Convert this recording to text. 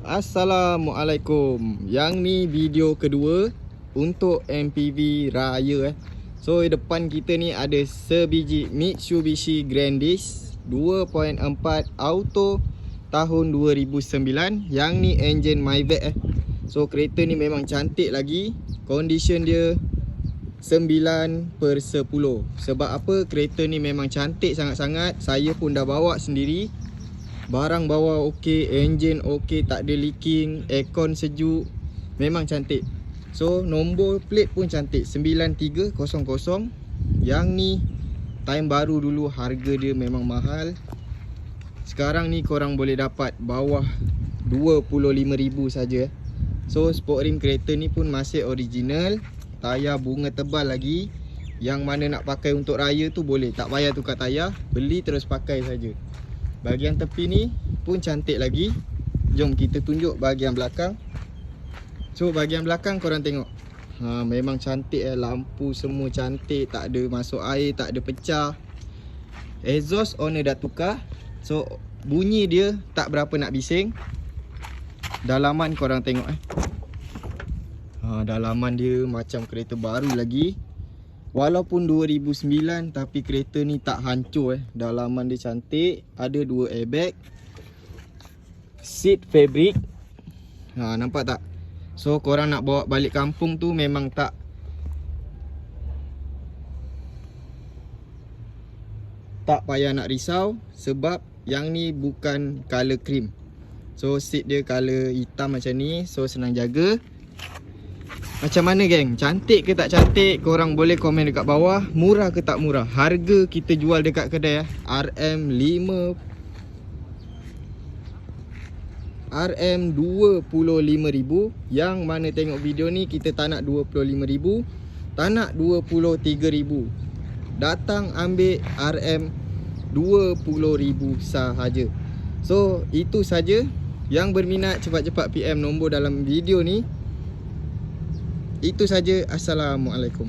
Assalamualaikum. Yang ni video kedua untuk MPV Raya So depan kita ni ada sebiji Mitsubishi Grandis 2.4 auto tahun 2009. Yang ni enjin Maybach So kereta ni memang cantik lagi. Condition dia 9/10. Sebab apa? Kereta ni memang cantik sangat-sangat. Saya pun dah bawa sendiri. Barang bawah okey, enjin okey, tak ada leaking, aircon sejuk. Memang cantik. So nombor plate pun cantik, 9300. Yang ni time baru dulu, harga dia memang mahal. Sekarang ni korang boleh dapat bawah 25,000 saja. So sport rim kereta ni pun masih original. Tayar bunga tebal lagi. Yang mana nak pakai untuk raya tu boleh, tak payah tukar tayar, beli terus pakai saja. Bahagian tepi ni pun cantik lagi. Jom kita tunjuk bahagian belakang. So bahagian belakang korang tengok, memang cantik lampu semua cantik, tak ada masuk air, tak ada pecah. Exhaust owner dah tukar. So bunyi dia tak berapa nak bising. Dalaman korang tengok dalaman dia macam kereta baru lagi. Walaupun 2009 tapi kereta ni tak hancur Dalaman dia cantik. Ada 2 airbag. Seat fabric. Nampak tak? So korang nak bawa balik kampung tu memang tak payah nak risau. Sebab yang ni bukan color cream. So seat dia color hitam macam ni. So senang jaga. Macam mana geng? Cantik ke tak cantik? Korang boleh komen dekat bawah. Murah ke tak murah? Harga kita jual dekat kedai RM25,000. Yang mana tengok video ni kita tak nak 25,000, tak nak 23,000. Datang ambil RM20,000 sahaja. So itu saja. Yang berminat cepat-cepat PM nombor dalam video ni. Itu saja. Assalamualaikum.